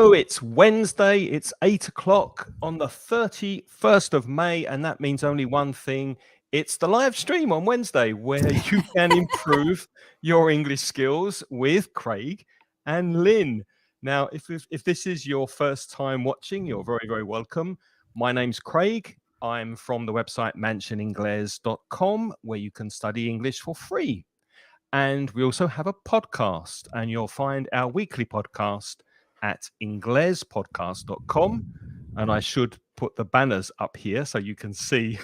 Hello, it's Wednesday, it's 8 o'clock on the 31st of May, and that means only one thing. It's the live stream on Wednesday where you can improve your English skills with Craig and Lynn. Now, if this is your first time watching, you're very, very welcome. My name's Craig. I'm from the website mansioningles.com, where you can study English for free. And we also have a podcast, and you'll find our weekly podcast at inglespodcast.com. And I should put the banners up here so you can see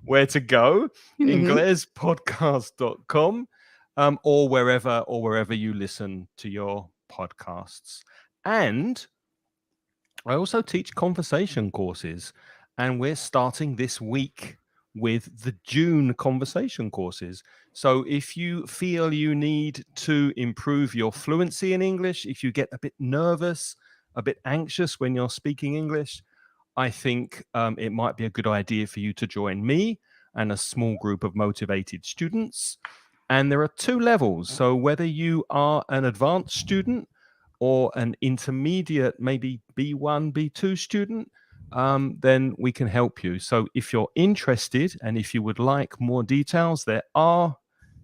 where to go. inglespodcast.com, or wherever you listen to your podcasts. And I also teach conversation courses, and we're starting this week with the June conversation courses. So if you feel you need to improve your fluency in English, if you get a bit nervous, a bit anxious when you're speaking English, I think it might be a good idea for you to join me and a small group of motivated students. And there are 2 levels. So whether you are an advanced student or an intermediate, maybe B1, B2 student, then we can help you. So if you're interested and if you would like more details, there are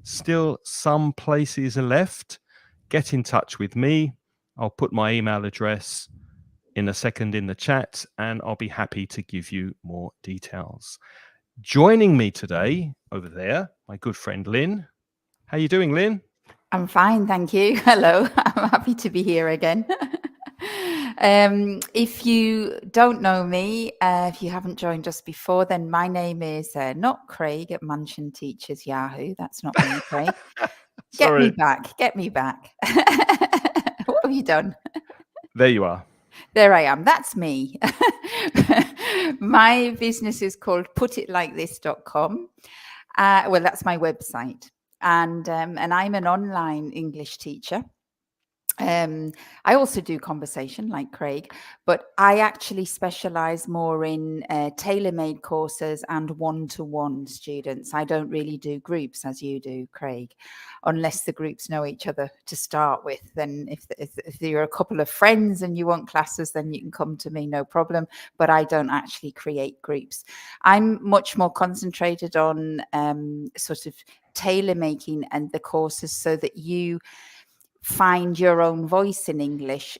still some places left. Get in touch with me. I'll put my email address in a second in the chat, and I'll be happy to give you more details. Joining me today over there, my good friend Lynn. How are you doing, Lynn? I'm fine, thank you. Hello, I'm happy to be here again. If you don't know me, if you haven't joined us before, then my name is not Craig at Mansion Teachers Yahoo. That's not me, Craig. Get me back. What have you done? There you are. There I am. That's me. My business is called putitlikethis.com. Well, that's my website. And I'm an online English teacher. I also do conversation like Craig, but I actually specialize more in tailor-made courses and one-to-one students. I don't really do groups as you do, Craig, unless the groups know each other to start with. Then if you're a couple of friends and you want classes, then you can come to me, no problem. But I don't actually create groups. I'm much more concentrated on sort of tailor making and the courses so that you find your own voice in English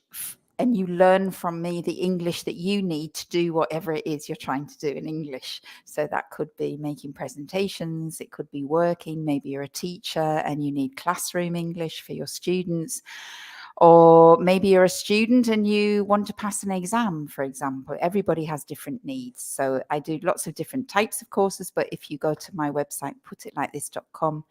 and you learn from me the English that you need to do whatever it is you're trying to do in English. So that could be making presentations, it could be working, maybe you're a teacher and you need classroom English for your students. Or maybe you're a student and you want to pass an exam, for example. Everybody has different needs. So I do lots of different types of courses, but if you go to my website, putitlikethis.com,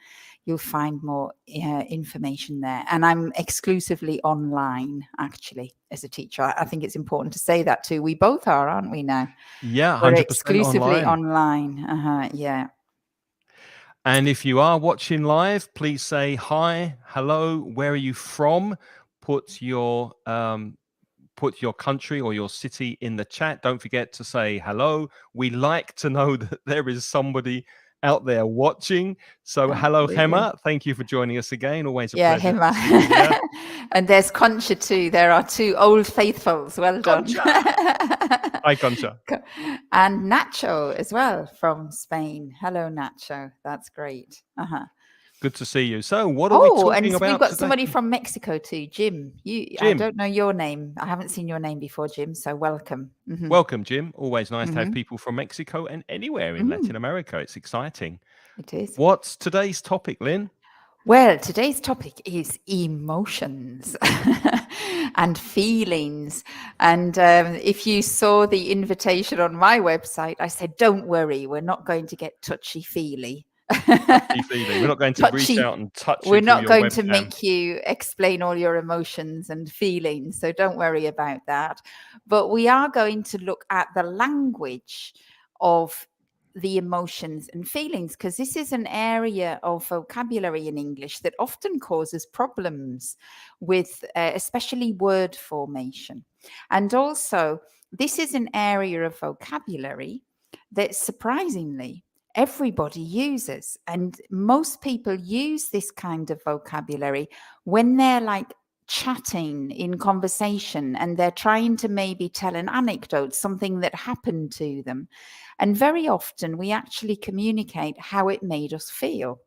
you'll find more information there. And I'm exclusively online, actually, as a teacher. I think it's important to say that too. We both are, aren't we now? Yeah, 100% We're exclusively online. Yeah. And if you are watching live, please say hi, hello, where are you from? Put your country or your city in the chat. Don't forget to say hello. We like to know that there is somebody out there watching. So hello, Hema. Thank you for joining us again. Always a pleasure. Hema. And there's Concha too. There are 2 old faithfuls. Well done. Hi, Concha. And Nacho as well from Spain. Hello, Nacho. That's great. Good to see you. So what are we talking about we've got today? somebody from Mexico too, Jim. Jim. I don't know your name. I haven't seen your name before, Jim, so welcome. Welcome, Jim. Always nice to have people from Mexico and anywhere in Latin America. It's exciting. It is. What's today's topic, Lynn? Well, today's topic is emotions and feelings. And if you saw the invitation on my website, I said, don't worry, we're not going to get touchy-feely. We're not going to reach out and touch you. We're not going to make you explain all your emotions and feelings, so don't worry about that. But we are going to look at the language of the emotions and feelings, because this is an area of vocabulary in English that often causes problems with especially word formation. And also, this is an area of vocabulary that surprisingly everybody uses, and most people use this kind of vocabulary when they're like chatting in conversation and they're trying to maybe tell an anecdote, something that happened to them. And very often we actually communicate how it made us feel.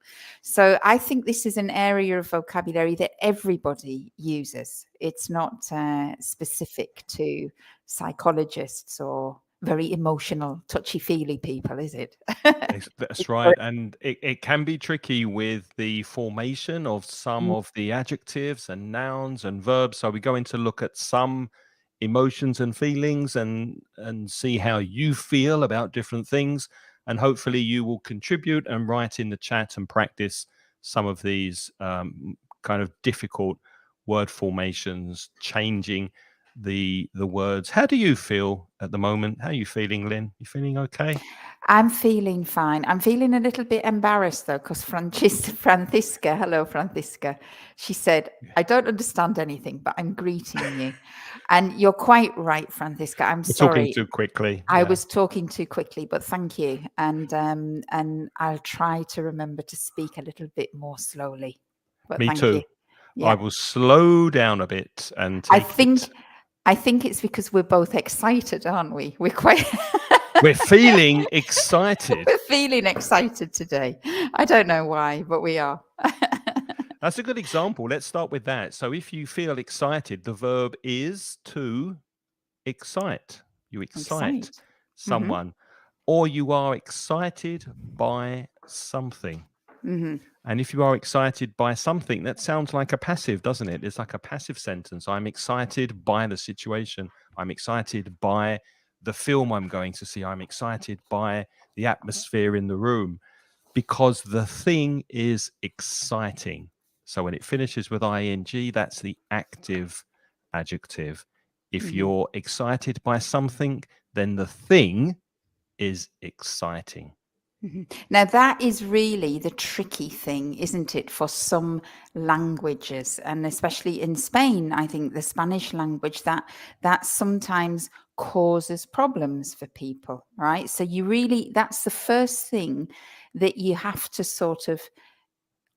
So I think this is an area of vocabulary that everybody uses. It's not specific to psychologists or very emotional, touchy-feely people, is it? That's right. And it can be tricky with the formation of some Mm, of the adjectives and nouns and verbs. So we're going to look at some emotions and feelings and see how you feel about different things. And hopefully you will contribute and write in the chat and practice some of these kind of difficult word formations, changing the words. How do you feel at the moment? How are you feeling, Lynn? You feeling okay? I'm feeling fine. I'm feeling a little bit embarrassed though, because Francisca, hello, Francisca, she said, I don't understand anything, but I'm greeting you. And you're quite right, Francisca. I'm We're talking sorry. too quickly. I Yeah. was talking too quickly, but thank you. And I'll try to remember to speak a little bit more slowly. But Me thank you. too. I Yeah. will slow down a bit and I take it. think I think it's because we're both excited, aren't we? We're quite We're feeling excited. we're feeling excited today. I don't know why, but we are. That's a good example. Let's start with that. So if you feel excited, the verb is to excite. You excite Excite. Mm-hmm. someone, or you are excited by something. Mm-hmm. And if you are excited by something, that sounds like a passive, doesn't it? It's like a passive sentence. I'm excited by the situation. I'm excited by the film I'm going to see. I'm excited by the atmosphere in the room because the thing is exciting. So when it finishes with ing, that's the active adjective. If Mm-hmm. you're excited by something, then the thing is exciting. Mhm. Now, that is really the tricky thing, isn't it, for some languages, and especially in Spain, I think the Spanish language, that sometimes causes problems for people, right? So you really, that's the first thing that you have to sort of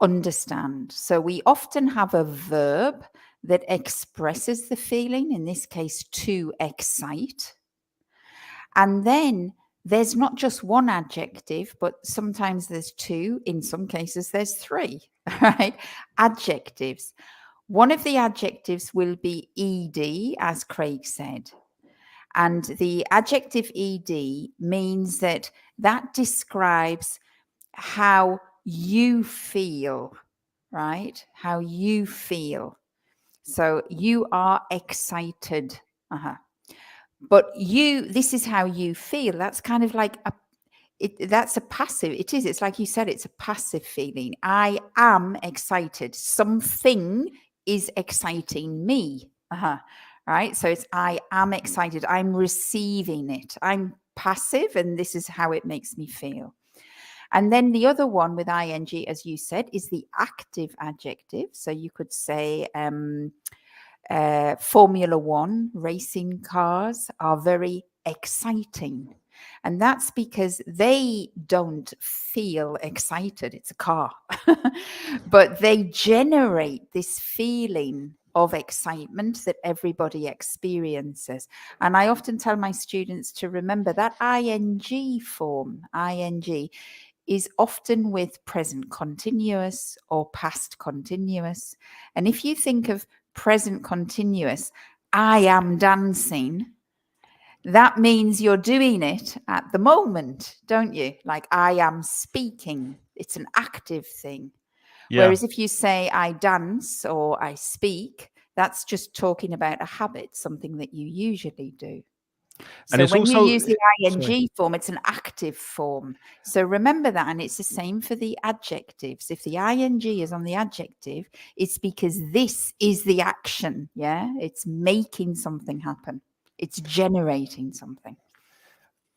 understand. So we often have a verb that expresses the feeling, in this case, to excite. And then there's not just one adjective, but sometimes there's two. In some cases, there's three, right? Adjectives. One of the adjectives will be ed, as Craig said. And the adjective ed means that describes how you feel, right? How you feel. So you are excited. Uh-huh. But this is how you feel. That's kind of like that's a passive. It is. It's like you said, it's a passive feeling. I am excited. Something is exciting me. Right. So it's I am excited. I'm receiving it. I'm passive, and this is how it makes me feel. And then the other one with ing, as you said, is the active adjective. So you could say, Formula One racing cars are very exciting. And that's because they don't feel excited. It's a car. But they generate this feeling of excitement that everybody experiences. And I often tell my students to remember that ing form, ing, is often with present continuous or past continuous. And if you think of present continuous, I am dancing, that means you're doing it at the moment, don't you? Like I am speaking, it's an active thing. Yeah. Whereas if you say I dance or I speak, that's just talking about a habit, something that you usually do. And So it's when you also, use the sorry. ing form, it's an active form. So remember that. And it's the same for the adjectives. If the ing is on the adjective, it's because this is the action. Yeah. It's making something happen, it's generating something.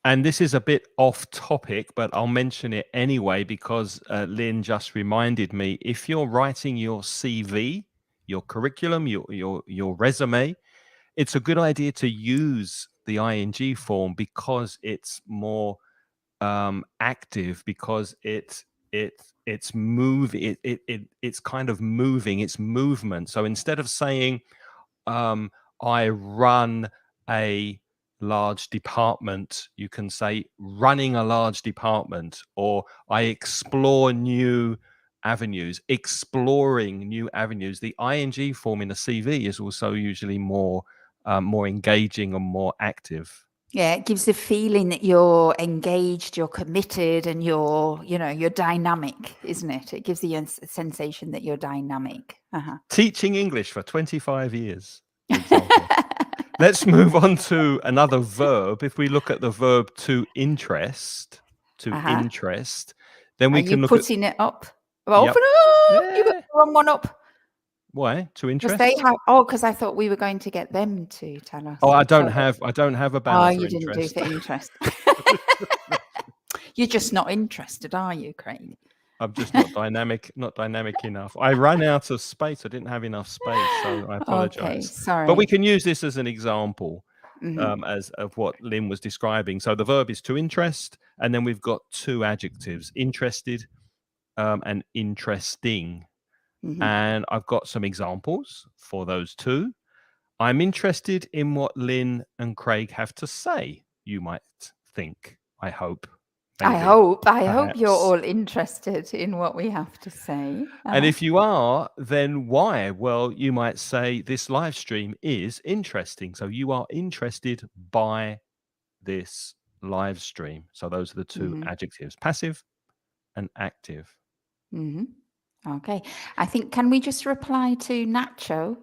And this is a bit off topic, but I'll mention it anyway because Lynn just reminded me. If you're writing your CV, your curriculum, your resume, it's a good idea to use the ing form because it's more active, because it it's moving. It's kind of moving. It's movement. So instead of saying, I run a large department, you can say running a large department, or I explore new avenues, exploring new avenues. The ing form in a CV is also usually more engaging and more active. Yeah, it gives the feeling that you're engaged, you're committed, and you're dynamic, isn't it? It gives the sensation that you're dynamic. Teaching English for 25 years, for example. Let's move on to another verb. If we look at the verb to interest, then we Are can you look putting it up? Yep. Open it up! You got Yeah. the wrong one up. Why? To Because interest? because I thought we were going to get them to tell us. Oh, I don't have a banner for you didn't do interest. for interest. You're just not interested, are you, Craig? I'm just not dynamic enough. I ran out of space. I didn't have enough space, so I apologize. Okay, sorry. But we can use this as an example Mhm. as of what Lynn was describing. So the verb is to interest, and then we've got two adjectives: interested and interesting. Mhm. And I've got some examples for those two. I'm interested in what Lynn and Craig have to say, you might think. I hope. I Maybe, hope perhaps. you're all interested in what we have to say. And if you are, then why? Well, you might say this live stream is interesting. So you are interested by this live stream. So those are the two adjectives, passive and active. Okay. I think, can we just reply to Nacho?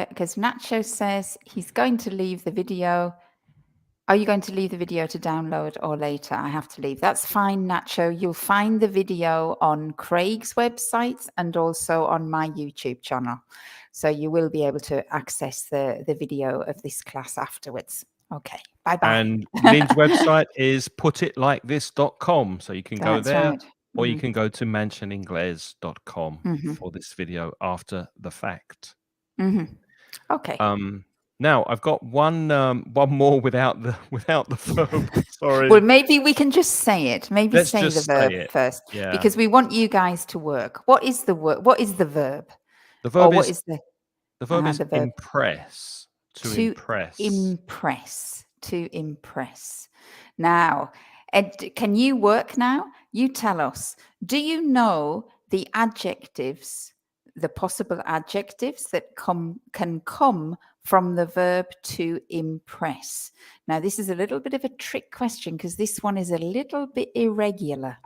Because Nacho says he's going to leave the video. Are you going to leave the video to download or later? I have to leave. That's fine, Nacho. You'll find the video on Craig's website and also on my YouTube channel. So you will be able to access the video of this class afterwards. Okay. Bye-bye. And Lynn's website is putitlikethis.com. So you can go That's there, right. or you can go to mansioningles.com for this video after the fact. Okay. Now I've got one more without the verb. Sorry. Well, maybe we can just say it. Maybe Let's say the just verb say it. first, Yeah. because we want you guys to work. What is the word? What is the verb? The verb Or is the verb is the verb? impress. To impress. Impress. To impress. Now, Ed, can you work now? You tell us. Do you know the adjectives, the possible adjectives that can come from the verb to impress? Now, this is a little bit of a trick question because this one is a little bit irregular.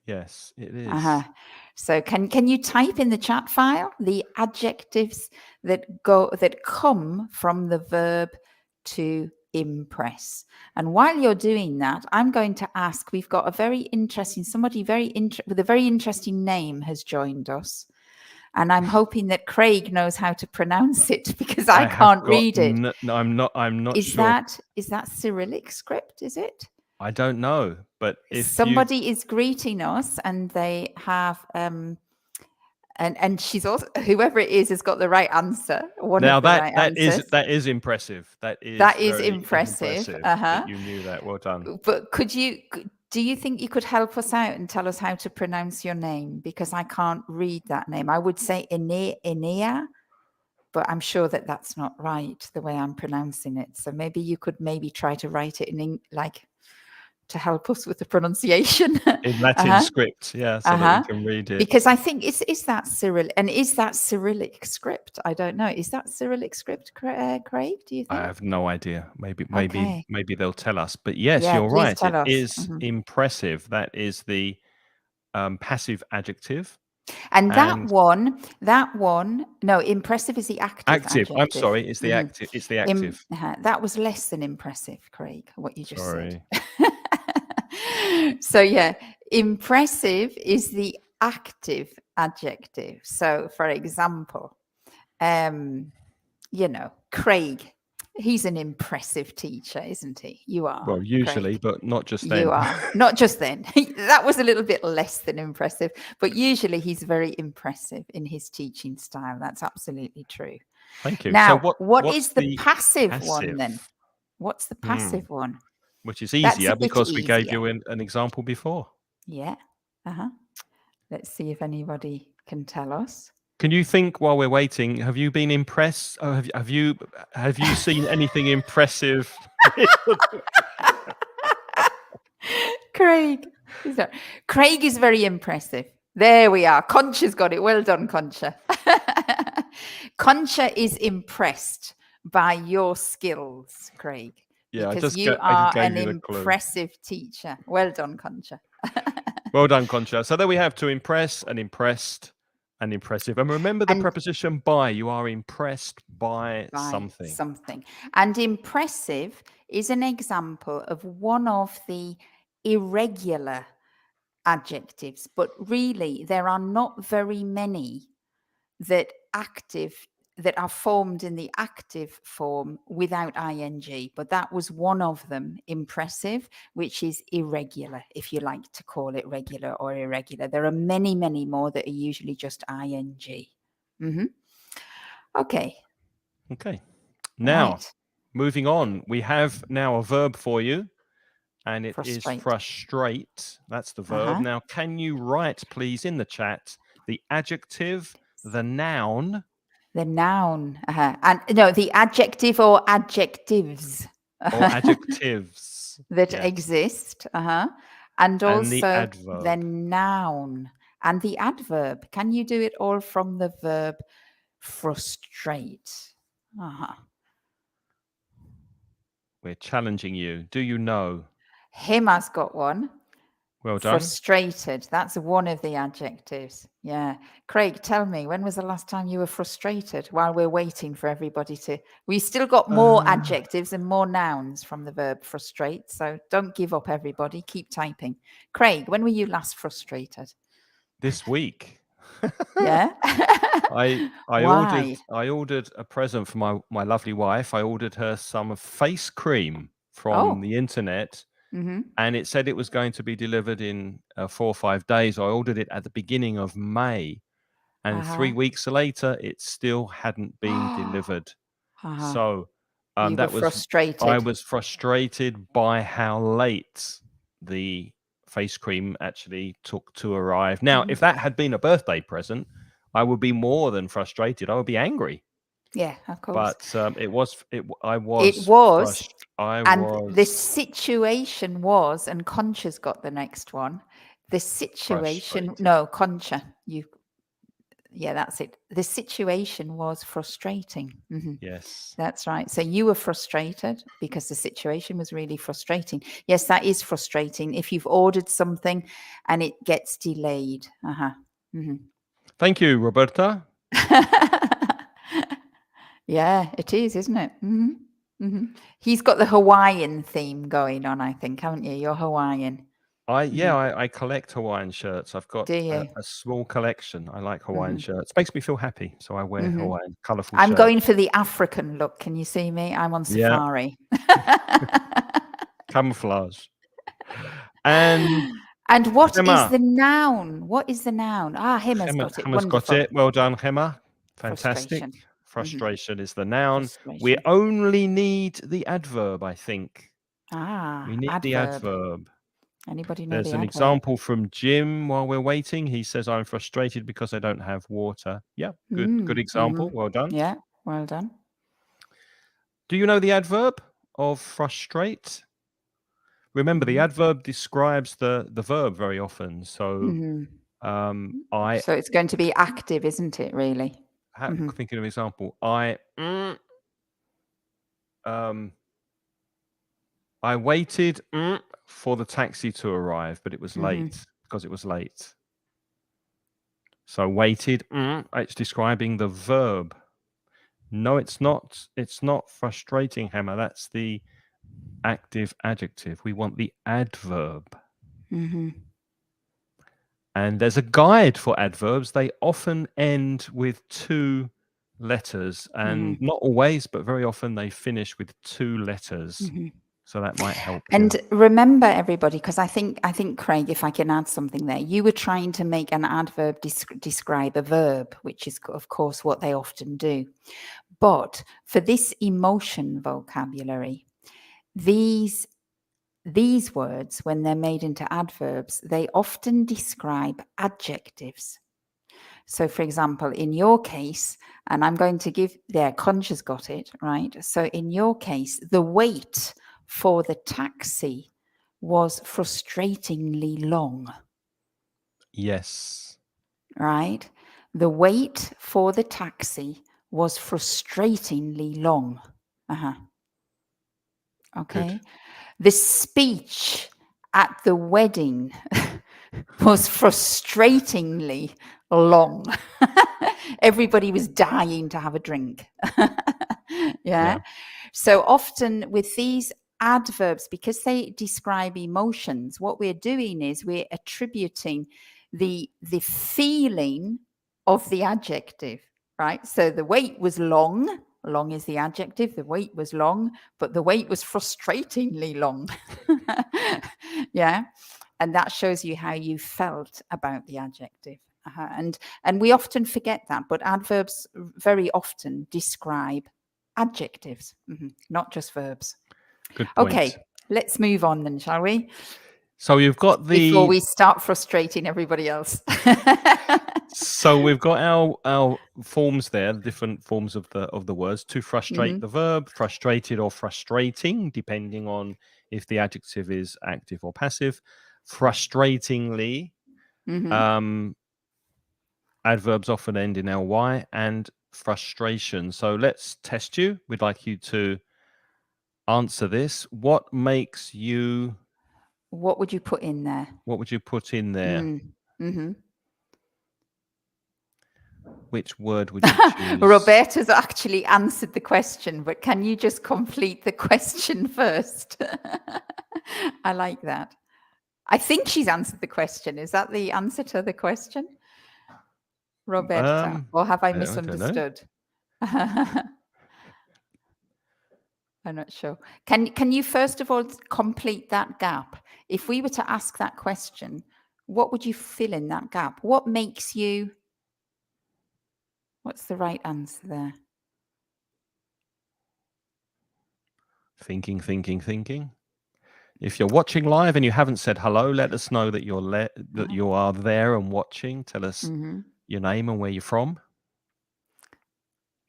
Yes, it is. So can you type in the chat file the adjectives that come from the verb to impress? And while you're doing that, I'm going to ask, we've got a very interesting, somebody with a very interesting name has joined us. And I'm hoping that Craig knows how to pronounce it because I can't read it. No, I'm not sure. Is that Cyrillic script, is it? I don't know, but if somebody is greeting us and they have and she's also, whoever it is has got the right answer. That is impressive. That is impressive. That you knew that. Well done. But do you think you could help us out and tell us how to pronounce your name? Because I can't read that name. I would say Enea, but I'm sure that that's not right, the way I'm pronouncing it. So maybe you could try to write it in to help us with the pronunciation in Latin script, yeah, so that we can read it. Because I think is that Cyrillic, and is that Cyrillic script? I don't know. Is that Cyrillic script, Craig? Do you think? I have no idea. Maybe they'll tell us. But yes, you're right. Tell us. It is impressive. That is the passive adjective. And that one. No, impressive is the active. Active. I'm sorry. It's the active. It's the active. That was less than impressive, Craig. What you just said. So yeah, impressive is the active adjective. So for example, Craig, he's an impressive teacher, isn't he? You are. Well, usually, Craig. But not just then. You are. Not just then. That was a little bit less than impressive, but usually he's very impressive in his teaching style. That's absolutely true. Thank you. Now, so what is the passive one then? What's the passive one? Which is easier because we gave you an example before. Yeah. Let's see if anybody can tell us. Can you think while we're waiting? Have you been impressed? Have you seen anything impressive? Craig. Craig is very impressive. There we are. Concha's got it. Well done, Concha. Concha is impressed by your skills, Craig. Yeah, because I are gave an you the clue. impressive teacher. Well done, Concha. Well done, Concha. So there we have to impress and impressed and impressive. And remember the preposition by. You are impressed by something. And impressive is an example of one of the irregular adjectives, but really there are not very many that are formed in the active form without ing, but that was one of them, impressive, which is irregular, if you like to call it regular or irregular. There are many, many more that are usually just ing. Okay. Now, moving on, we have now a verb for you, and it is frustrate. That's the verb. Now, can you write, please, in the chat, the adjective, the noun? The noun. And no, the adjective or adjectives. Or adjectives. that exist. And also the noun and the adverb. Can you do it all from the verb frustrate? We're challenging you. Do you know? Hema's got one. Well done. Frustrated. That's one of the adjectives. Yeah. Craig, tell me, when was the last time you were frustrated while we're waiting for everybody to... We still got more adjectives and more nouns from the verb frustrate. So don't give up, everybody. Keep typing. Craig, when were you last frustrated? This week. Yeah. I ordered a present for my lovely wife. I ordered her some face cream from the internet. And it said it was going to be delivered in 4 or 5 days. I ordered it at the beginning of May. And 3 weeks later, it still hadn't been delivered. So that was frustrated. I was frustrated by how late the face cream actually took to arrive. Now, if that had been a birthday present, I would be more than frustrated. I would be angry. Yeah, of course. But the situation was, and Concha's got the next one. The situation, no, Concha, that's it. The situation was frustrating. Yes. That's right. So you were frustrated because the situation was really frustrating. Yes, that is frustrating if you've ordered something and it gets delayed. Thank you, Roberta. Yeah, it is, isn't it? He's got the Hawaiian theme going on, I think, haven't you? You're Hawaiian. I collect Hawaiian shirts. I've got a small collection. I like Hawaiian shirts. Makes me feel happy, so I wear Hawaiian colourful shirts. I'm going for the African look. Can you see me? I'm on safari. Camouflage. And what Hema. Is the noun? What is the noun? Hema's got it. Hema's got it. Well done, Hema. Fantastic. Frustration is the noun. We only need the adverb, I think. We need the adverb. Anybody know There's an example from Jim while we're waiting. He says, I'm frustrated because I don't have water. Yeah, good example. Well done. Yeah, well done. Do you know the adverb of frustrate? Remember, the adverb describes the verb very often. So so it's going to be active, isn't it, really? Thinking of an example. I waited for the taxi to arrive, but it was late because it was late. So waited, it's describing the verb. No, it's not. It's not frustrating, Hema. That's the active adjective. We want the adverb. And there's a guide for adverbs. They often end with 2 letters, and not always, but very often they finish with 2 letters. So that might help. And remember, everybody, because I think, Craig, if I can add something there, you were trying to make an adverb describe a verb, which is, of course, what they often do. But for this emotion vocabulary, these these words, when they're made into adverbs, they often describe adjectives. So, for example, in your case, and I'm going to give, there, Concha's got it, right? So in your case, the wait for the taxi was frustratingly long, Yes. right? The wait for the taxi was frustratingly long. Okay. Good. The speech at the wedding was frustratingly long. Everybody was dying to have a drink. Yeah. So often with these adverbs, because they describe emotions, what we're doing is we're attributing the feeling of the adjective, right? So the wait was long. Long is the adjective. The wait was long, but the wait was frustratingly long. Yeah. And that shows you how you felt about the adjective. And we often forget that, but adverbs very often describe adjectives, not just verbs. Good point. Okay, let's move on then, shall we? So you've got before we start frustrating everybody else. So we've got our forms there, the different forms of the words. To frustrate, the verb, frustrated or frustrating, depending on if the adjective is active or passive. Frustratingly, adverbs often end in ly, and frustration. So let's test you. We'd like you to answer this. What makes you? What would you put in there? What would you put in there? Which word would you choose? Roberta's actually answered the question, but can you just complete the question first? I like that. I think she's answered the question. Is that the answer to the question, Roberta? Or have I misunderstood? I'm not sure. Can you first of all complete that gap? If we were to ask that question, what would you fill in that gap? What makes you... What's the right answer there? Thinking. If you're watching live and you haven't said hello, let us know that you are there and watching. Tell us your name and where you're from.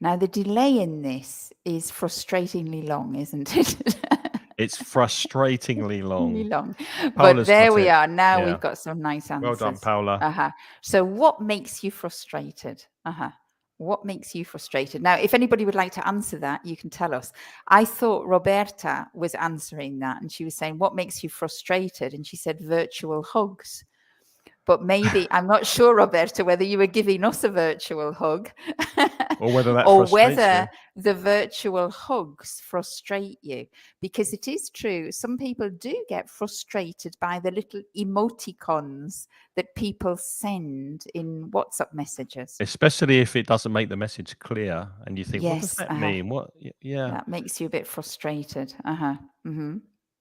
Now, the delay in this is frustratingly long, isn't it? It's frustratingly long. But there we are. Now we've got some nice answers. Well done, Paula. So what makes you frustrated? What makes you frustrated? Now, if anybody would like to answer that, you can tell us. I thought Roberta was answering that, and she was saying, what makes you frustrated? And she said virtual hugs. But maybe, I'm not sure, Roberta, whether you were giving us a virtual hug or whether that or whether the virtual hugs frustrate you. Because it is true, some people do get frustrated by the little emoticons that people send in WhatsApp messages. Especially if it doesn't make the message clear and you think, what does that mean? What? Yeah. That makes you a bit frustrated.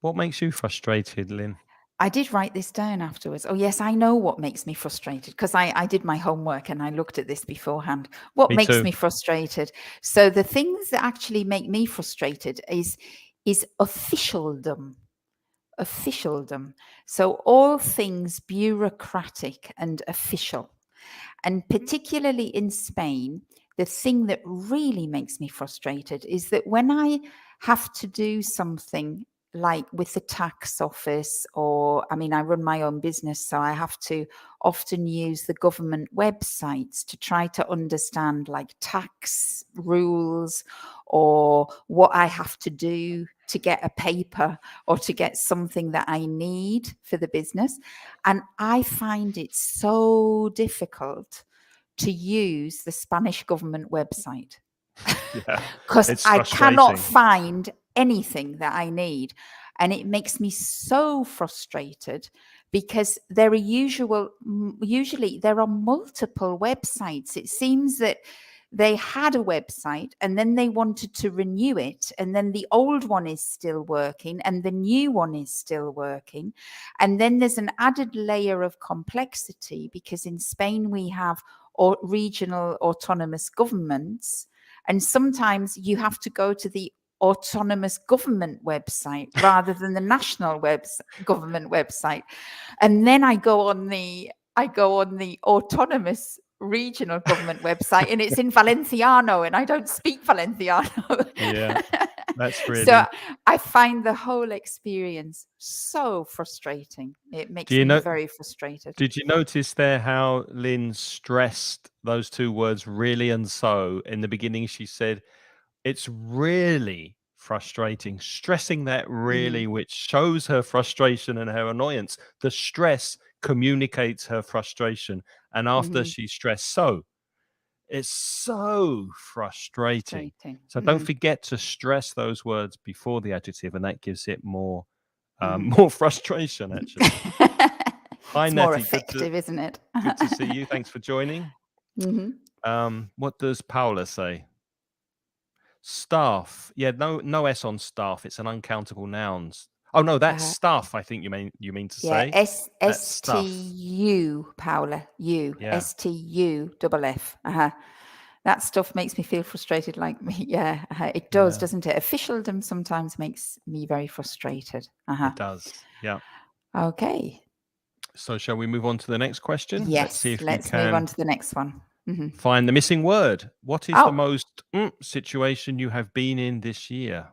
What makes you frustrated, Lynn? I did write this down afterwards. Oh, yes, I know what makes me frustrated because I did my homework and I looked at this beforehand. What makes me frustrated? So the things that actually make me frustrated is officialdom. Officialdom. So all things bureaucratic and official. And particularly in Spain, the thing that really makes me frustrated is that when I have to do something like with the tax office, or I run my own business, so I have to often use the government websites to try to understand like tax rules or what I have to do to get a paper or to get something that I need for the business. And I find it so difficult to use the Spanish government website because I cannot find anything that I need. And it makes me so frustrated because there are usually there are multiple websites. It seems that they had a website and then they wanted to renew it, and then the old one is still working and the new one is still working. And then there's an added layer of complexity because in Spain we have regional autonomous governments, and sometimes you have to go to the autonomous government website rather than the national government website. And then I go on the autonomous regional government website, and it's in Valenciano, and I don't speak Valenciano. Yeah, that's really. So I find the whole experience so frustrating. It makes me very frustrated. Did you notice there how Lynn stressed those two words, really and so? In the beginning, she said, it's really frustrating, stressing that really, which shows her frustration and her annoyance. The stress communicates her frustration. And after she stressed, so it's so frustrating. So don't forget to stress those words before the adjective, and that gives it more more frustration, actually. Hi, it's Natty. more effective, isn't it? Good to see you. Thanks for joining. What does Paula say? Staff. Yeah, no S on staff. It's an uncountable nouns. Oh no, that's stuff. I think you mean to say. S-T-U, Paula. U. Yeah. S-T-U-F-F. That stuff makes me feel frustrated, like me. Yeah, it does, doesn't it? Officialdom sometimes makes me very frustrated. It does. Yeah. Okay. So shall we move on to the next question? Yes. Let's see if let's we can move on to the next one. Find the missing word. What is the most situation you have been in this year?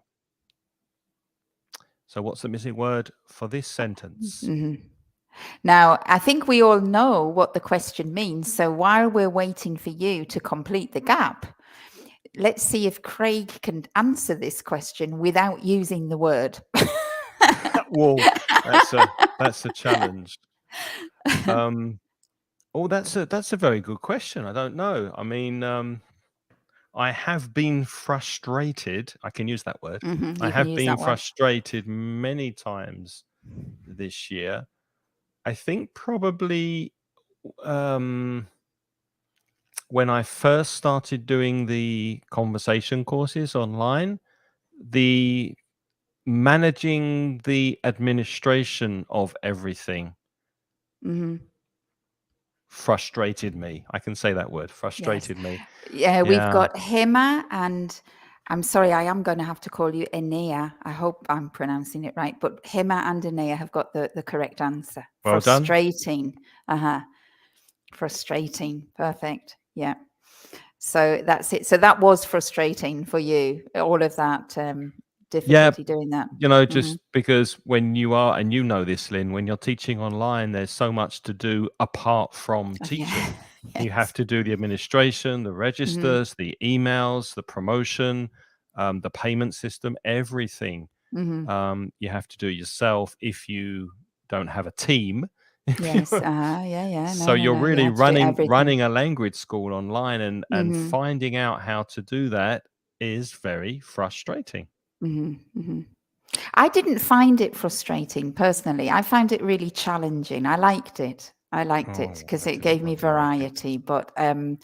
So what's the missing word for this sentence? Now, I think we all know what the question means. So while we're waiting for you to complete the gap, let's see if Craig can answer this question without using the word. Whoa, that's a challenge. That's a very good question. I don't know. I mean, I have been frustrated. I can use that word. I have been frustrated many times this year. I think probably when I first started doing the conversation courses online, the managing the administration of everything frustrated me. I can say that word, frustrated me. Yeah, we've got Hema and I'm sorry, I am going to have to call you Dania. I hope I'm pronouncing it right, but Hema and Dania have got the correct answer. Well frustrating. Done. Frustrating. Perfect. Yeah. So that's it. So that was frustrating for you, all of that difficulty doing that. You know, just because when you are, and you know this, Lynn, when you're teaching online, there's so much to do apart from teaching. You have to do the administration, the registers, the emails, the promotion, the payment system, everything. You have to do yourself if you don't have a team. Yes. Yeah. So you're really running a language school online, and finding out how to do that is very frustrating. I didn't find it frustrating personally. I found it really challenging. I liked it because it gave me variety. But I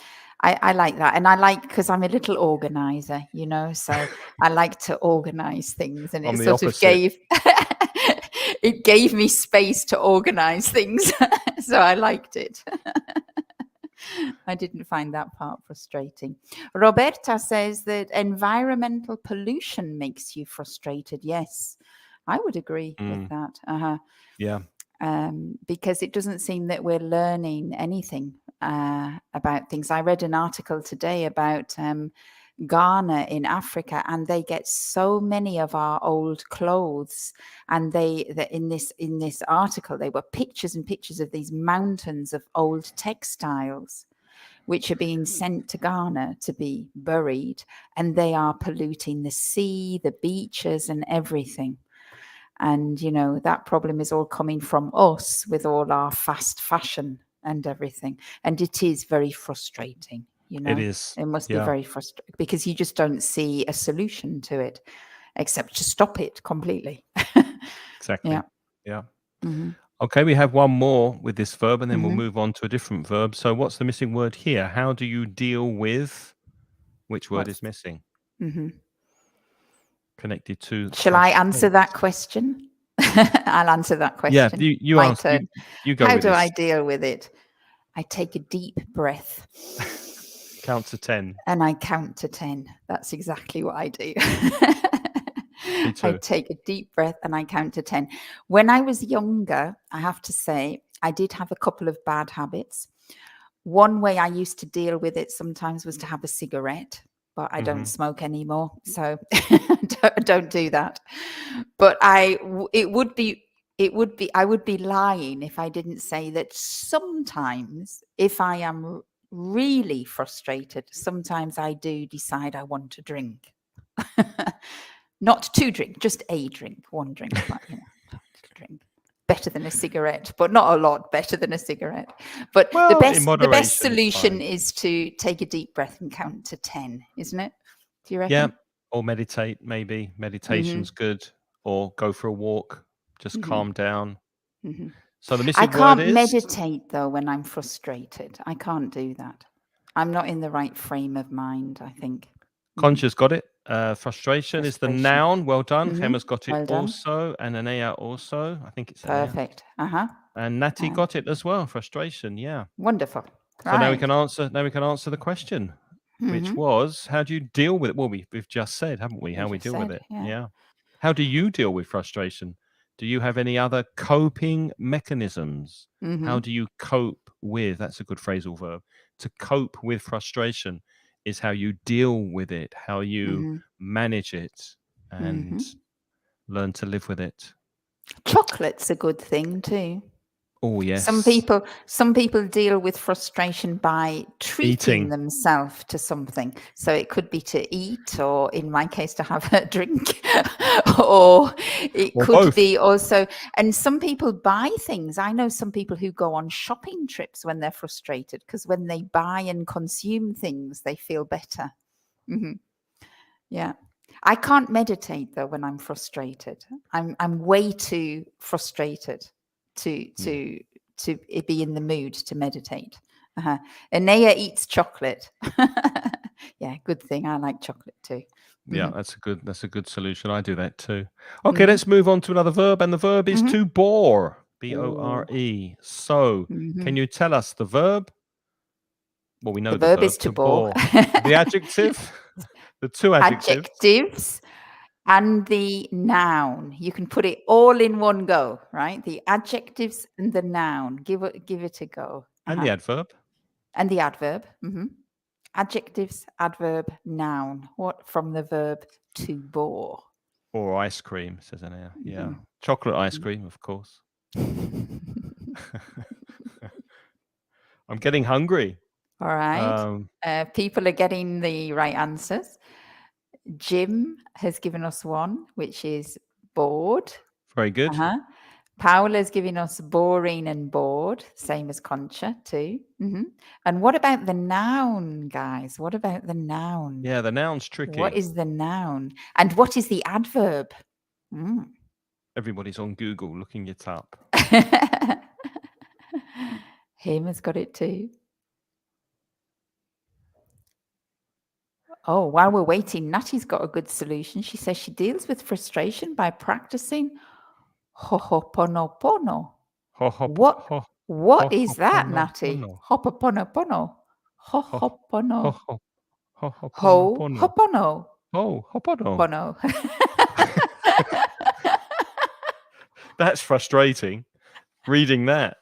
like that, and I like because I'm a little organizer, you know. So I like to organize things, and it sort of gave me space to organize things. So I liked it. I didn't find that part frustrating. Roberta says that environmental pollution makes you frustrated. Yes, I would agree with that. Yeah. Because it doesn't seem that we're learning anything about things. I read an article today about Ghana in Africa, and they get so many of our old clothes, and in this article they were pictures and pictures of these mountains of old textiles which are being sent to Ghana to be buried, and they are polluting the sea, the beaches, and everything. And you know, that problem is all coming from us with all our fast fashion and everything, and it is very frustrating. You know, it is. It must be very frustrating because you just don't see a solution to it except to stop it completely. Exactly. Yeah. Okay, we have one more with this verb, and then we'll move on to a different verb. So what's the missing word here? How do you deal with which word is missing? Connected to. Shall I answer that question? I'll answer that question. Yeah, you answer. You go. How do I deal with it? I take a deep breath. Count to 10. And I count to 10. That's exactly what I do. Me I too. take a deep breath and I count to 10. When I was younger, I have to say, I did have a couple of bad habits. One way I used to deal with it sometimes was to have a cigarette, but I don't smoke anymore, so don't do that. But I would be I would be lying if I didn't say that sometimes, if I am really frustrated, sometimes I do decide I want to drink. Not two drink, just a drink, one drink, but drink. Better than a cigarette, but not a lot better than a cigarette. But Well, in the best moderation, it's solution fine. is to take a deep breath and count to 10, isn't it? Do you Yeah. reckon? Or meditate, maybe. Meditation's Mm-hmm. good. Or go for a walk. Just Mm-hmm. calm down. Mm-hmm. So the I missing word can't is meditate though when I'm frustrated. I can't do that. I'm not in the right frame of mind, I think. Concha's got it. Frustration is the Frustration. noun. Well done. Mm-hmm. Hema's got it Well done. also. And Anea also. I think it's Anea. Perfect. Uh-huh. And Natty And got it as well. Frustration. Yeah. wonderful. So now we Right. can answer. Now we can answer the question, which Mm-hmm. was, how do you deal with it? Well, we've just said, haven't we? We How we just deal with said, it. yeah. Yeah. How do you deal with frustration? Do you have any other coping mechanisms? Mm-hmm. How do you cope with? That's a good phrasal verb. To cope with frustration is how you deal with it, how you Mm-hmm. manage it, and Mm-hmm. learn to live with it. Chocolate's a good thing too. Oh yes. Some people deal with frustration by treating Eating. themselves to something. So it could be to eat, or in my case, to have a drink, or it Or could both. be also. And some people buy things. I know some people who go on shopping trips when they're frustrated, because when they buy and consume things, they feel better. Mm-hmm. Yeah. I can't meditate though when I'm frustrated. I'm way too frustrated to be in the mood to meditate. Anea eats chocolate. Yeah, good thing. I like chocolate too. Yeah, Mm-hmm. that's a good solution. I do that too. Okay, let's move on to another verb, and the verb is Mm-hmm. to bore. Oh. B-O-R-E. So, Mm-hmm. can you tell us the verb? Well, we know The the verb is verb to to bore. bore. The adjective, the two adjectives, Adjectives and the noun. You can put it all in one go, right? The adjectives and the noun. Give it a go. and the adverb. And the adverb. Mm-hmm. Adjectives, adverb, noun. What from the verb to bore? Or ice cream, says Anna. Yeah. Mm-hmm. Chocolate ice cream, of course. I'm getting hungry. All right. People are getting the right answers. Jim has given us one, which is bored. Very good. Paola's giving us boring and bored, same as Concha too. Mm-hmm. And what about the noun, guys? What about the noun? Yeah, the noun's tricky. What is the noun? And what is the adverb? Everybody's on Google looking it up. Hema's got it too. Oh, while we're waiting, Natty's got a good solution. She says she deals with frustration by practicing Ho'oponopono. What is that, Natty? Ho'oponopono. Ho'opono. Ho'opono. Ho'opono. Pono. That's frustrating, reading that.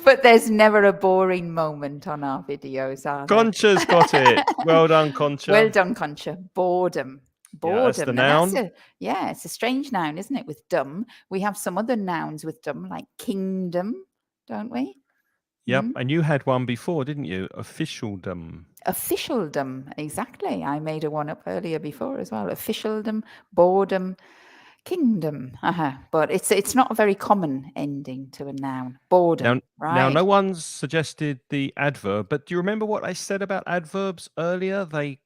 But there's never a boring moment on our videos, are there? Concha's got it. Well done, Concha. Well done, Concha. Boredom. Yeah, that's the And noun. it's a strange noun, isn't it? With dumb. We have some other nouns with dumb, like kingdom, don't we? Yep. And you had one before, didn't you? Officialdom. Officialdom, exactly. I made a one up earlier before as well. Officialdom, boredom, kingdom. But it's not a very common ending to a noun. Boredom. Now, no one's suggested the adverb, but do you remember what I said about adverbs earlier? They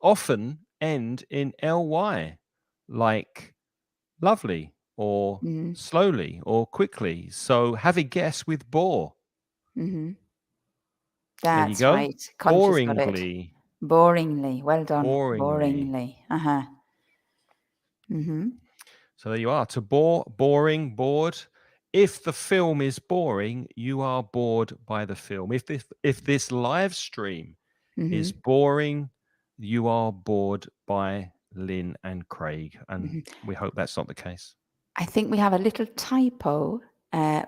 often end in ly, like lovely or slowly or quickly. So have a guess with bore. That's there you go. right. Boringly. Boringly. Well done. Boringly. Mm-hmm. So there you are. To bore, boring, bored. If the film is boring, you are bored by the film. If this live stream is boring, you are bored by Lynne and Craig, and Mhm. we hope that's not the case. I think we have a little typo.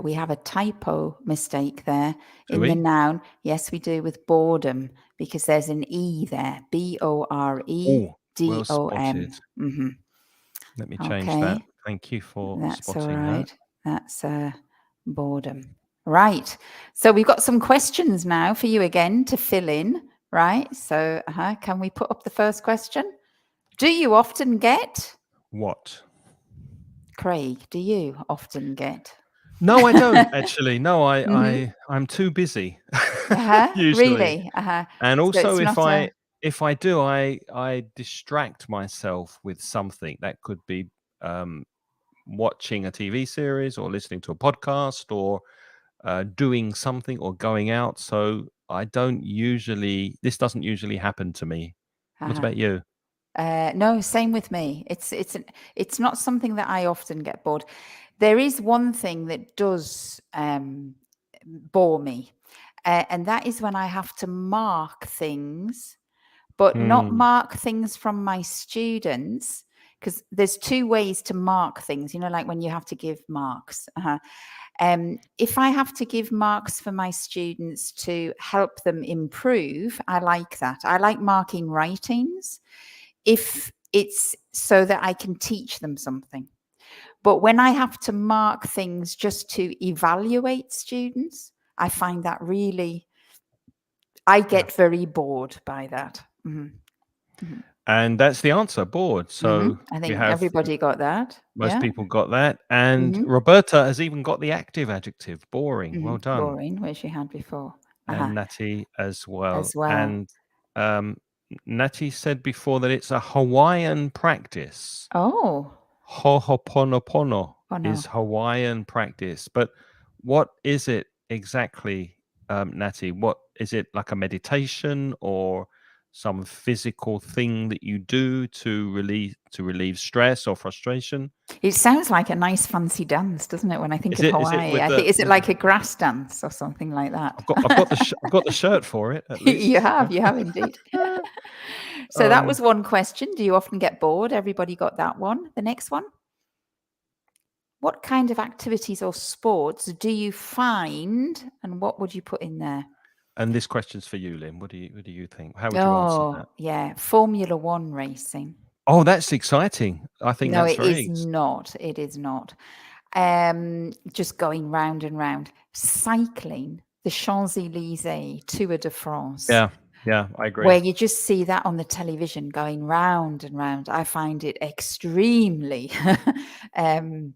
We have a typo mistake there Do in the we? noun. Yes, we do with boredom because there's an E there. Oh, well BOREDOM. spotted. Let me change that. Okay, Thank you for that's all spotting that. right. That's boredom. Right. So we've got some questions now for you again to fill in. Right. So can we put up the first question? Do you often get, What? Craig, do you often get? No, I don't actually. No, Mhm. I'm too busy usually. Really? And So also it's not a if I do, I distract myself with something. That could be watching a TV series or listening to a podcast or doing something or going out. So this doesn't usually happen to me. What uh-huh. about you? No, same with me. It's not something that I often get bored. There is one thing that does bore me, and that is when I have to mark things, but not Hmm. mark things from my students, because there's two ways to mark things. You know, like when you have to give marks. If I have to give marks for my students to help them improve, I like that. I like marking writings if it's so that I can teach them something. But when I have to mark things just to evaluate students, I find that really, I Yeah. get very bored by that. And that's the answer, bored. So I we think have everybody got that. most Yeah. people got that. And Roberta has even got the active adjective, boring. Well done. Boring, where she had before. And Natty as well. As well. And Natty said before that it's a Hawaiian practice. Oh, Ho'oponopono oh no. is Hawaiian practice. But what is it exactly, Natty? What is it, like a meditation or some physical thing that you do to relieve stress or frustration? It sounds like a nice fancy dance, doesn't it? When I think Is of it Hawaii, with I think, the is it like a grass dance or something like that? I've got the shirt for it at You least. have indeed. So that Um, was one question. Do you often get bored? Everybody got that one. The next one. What kind of activities or sports do you find? And what would you put in there? and this question's for you, Lynn. What do you think? How would you answer that? Oh, yeah. Formula One racing. Oh, that's exciting. I think No, that's it very is not. It is not. Just going round and round. Cycling, the Champs-Élysées Tour de France, yeah, yeah, I agree. where you just see that on the television going round and round. I find it extremely um,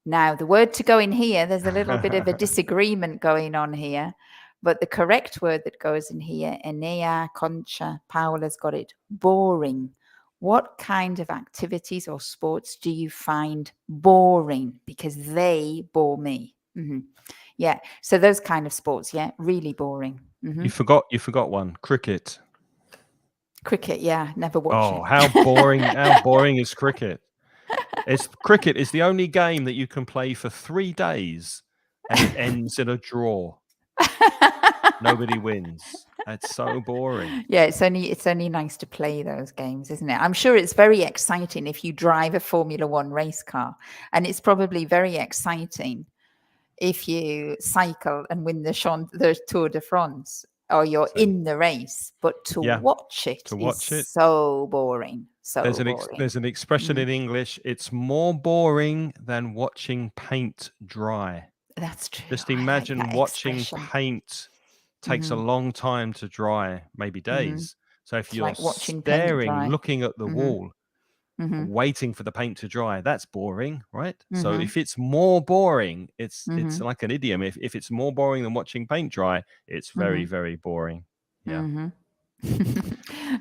now, the word to go in here, there's a little bit of a disagreement going on here, but the correct word that goes in here, Enea, Concha, Paola's got it, boring. What kind of activities or sports do you find boring? Because they bore me. Yeah, so those kind of sports, yeah, really boring. You forgot one. Cricket. Cricket, yeah, never watch Oh, it. how boring! How boring is cricket? Cricket is the only game that you can play for 3 days, and it ends in a draw. Nobody wins. That's so boring. Yeah, it's only nice to play those games, isn't it? I'm sure it's very exciting if you drive a Formula One race car, and it's probably very exciting if you cycle and win the Tour de France or you're So in the race. But to yeah, watch it to is watch it. so boring, so boring. There's an expression Mhm. in English. It's more boring than watching paint dry. That's true. Just I like imagine that watching expression. paint takes a Hmm. long time to dry, maybe Hmm. days. So if It's you're like watching paint staring, dry. looking at the Hmm. wall, Hmm. waiting for the paint to dry, that's boring, right? So Hmm. if it's more boring, it's Hmm. like an idiom. If it's more boring than watching paint dry, it's very, Hmm. very boring. Yeah. Hmm.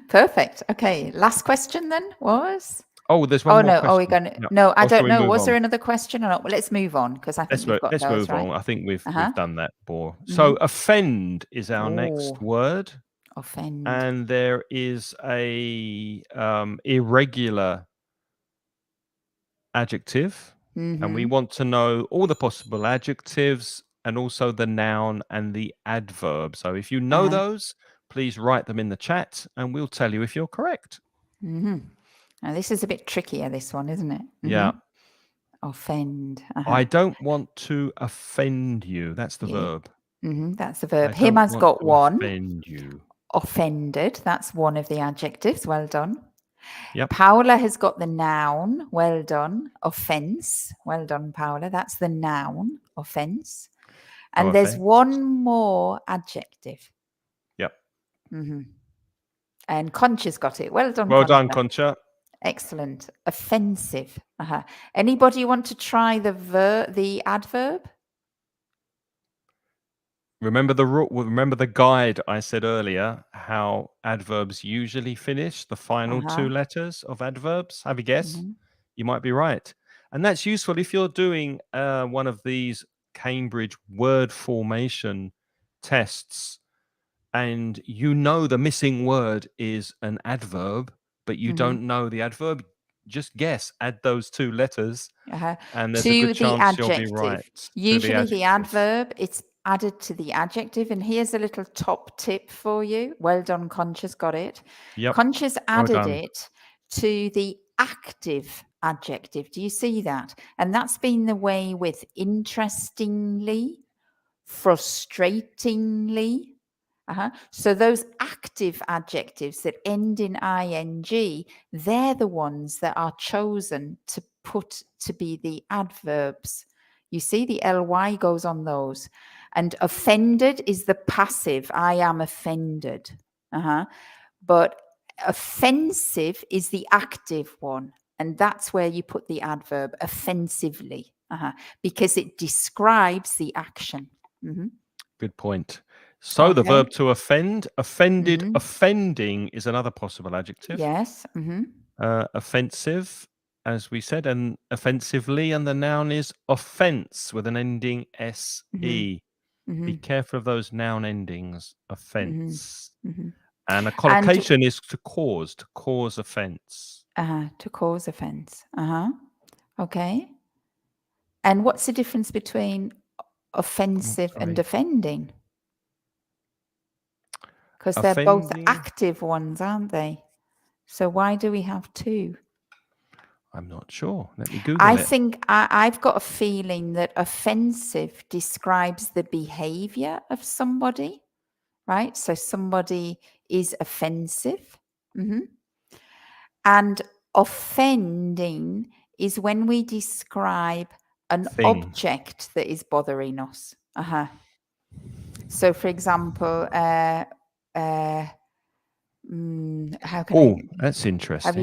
Perfect. Okay. Last question then was. Oh, there's one Oh more no. Oh, we're question. gonna. Yeah. No, I Or shall don't we know. move Was there on? another question or not? Well, let's move on because I think we've got Let's those move right. on. I think Uh huh. we've done that before. Hmm. So offend is our next Oh, word, offend. and there is a irregular adjective, and we Mm-hmm. want to know all the possible adjectives and also the noun and the adverb. So if you Uh know huh. those, please write them in the chat and we'll tell you if you're correct. Now, this is a bit trickier, this one, isn't it? Yeah. Offend. I don't want to offend you. That's the Yeah. verb. That's the verb. I don't Hema's want got to one. offend you. Offended. That's one of the adjectives. Well done. Yep. Paula has got the noun. Well done. Offense. Well done, Paula. That's the noun. Offense. And there's offense. one more adjective. Yep. And Concha's got it. Well done, Well Concha. done, Concha. Excellent. Offensive. Anybody want to try the adverb? Remember the guide I said earlier, how adverbs usually finish, the final two letters of adverbs? Have a guess? You might be right. And that's useful if you're doing one of these Cambridge word formation tests and you know the missing word is an adverb, but you don't know the adverb. Just guess, add those two letters, and there's a good chance you'll be right. Usually the adverb, it's added to the adjective. And here's a little top tip for you. Well done, Concha's got it. Yep. Concha's added it to the active adjective. Do you see that? And that's been the way with interestingly, frustratingly. So those active adjectives that end in ing, they're the ones that are chosen to put to be the adverbs. You see, the ly goes on those. And offended is the passive. I am offended. But offensive is the active one. And that's where you put the adverb offensively, because it describes the action. Good point. So the verb to offend, offended, offending is another possible adjective. Yes. Offensive, as we said, and offensively, and the noun is offense with an ending se. Be careful of those noun endings. Offense. And a collocation is to cause offense. To cause offense. Okay. And what's the difference between offensive and offending? Because they're both active ones, aren't they? So why do we have two? I'm not sure. Let me Google it. I think I've got a feeling that offensive describes the behavior of somebody, right? So somebody is offensive. And offending is when we describe an object that is bothering us. So, for example, how can that's interesting. Have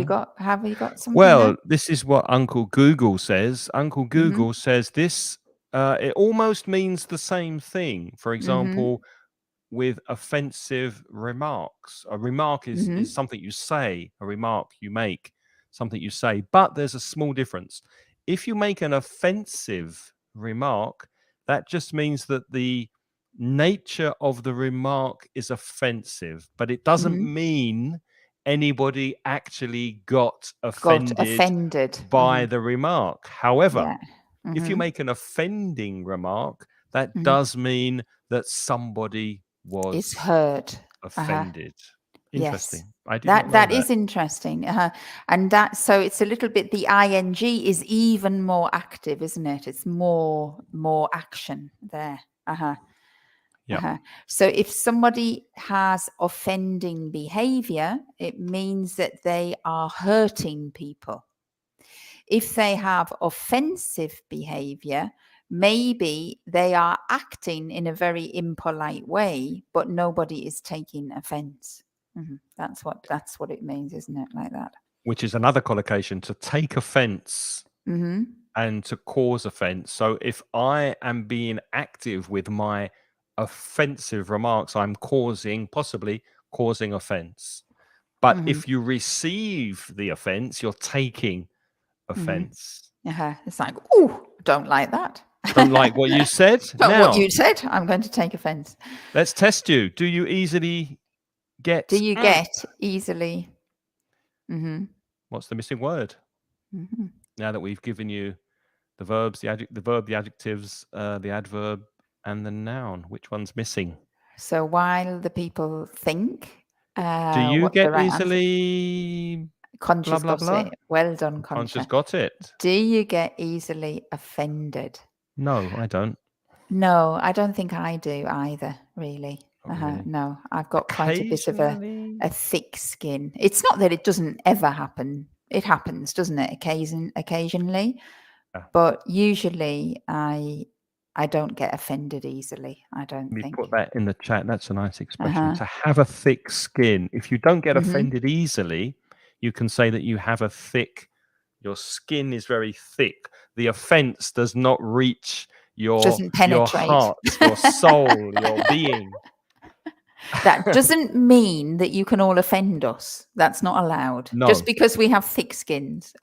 you got something? Well, there? This is what Uncle Google says. Uncle Google says this. It almost means the same thing. For example, with offensive remarks, a remark is something you say. A remark you make, something you say. But there's a small difference. If you make an offensive remark, that just means that the nature of the remark is offensive, but it doesn't mean anybody actually got offended by the remark. However, if you make an offending remark, that does mean that somebody was hurt, offended. Interesting. Yes. I did not know that is interesting. And that, so it's a little bit, the ing is even more active, isn't it? It's more action there. So if somebody has offending behavior, it means that they are hurting people. If they have offensive behavior, maybe they are acting in a very impolite way, but nobody is taking offense. That's what it means, isn't it? Like that. Which is another collocation, to take offense and to cause offense. So if I am being active with my offensive remarks, I'm possibly causing offense. But if you receive the offense, you're taking offense. It's like, oh, don't like that. Don't like what you said? What you said, I'm going to take offense. Let's test you. Do you easily get... Do you get easily? What's the missing word? Now that we've given you the verbs, the adjectives, the adverb, and the noun, which one's missing? So while the people think Do you what the get right answer, easily blah Concha's blah got blah? it. Well done, Conscious Concha. got it. Do you get easily offended? No, I don't. No, I don't think I do either, really. Not really. No, I've got quite a bit of Occasionally. a thick skin. It's not that it doesn't ever happen. It happens, doesn't it? Occasionally. Yeah. But usually I don't get offended easily, I don't We think. put that in the chat. That's a nice expression. To have a thick skin. If you don't get offended easily, you can say that you have a thick. Your skin is very thick. The offense does not reach your penetrate. heart, your soul, your being. That doesn't mean that you can all offend us. That's not allowed. No. Just because we have thick skins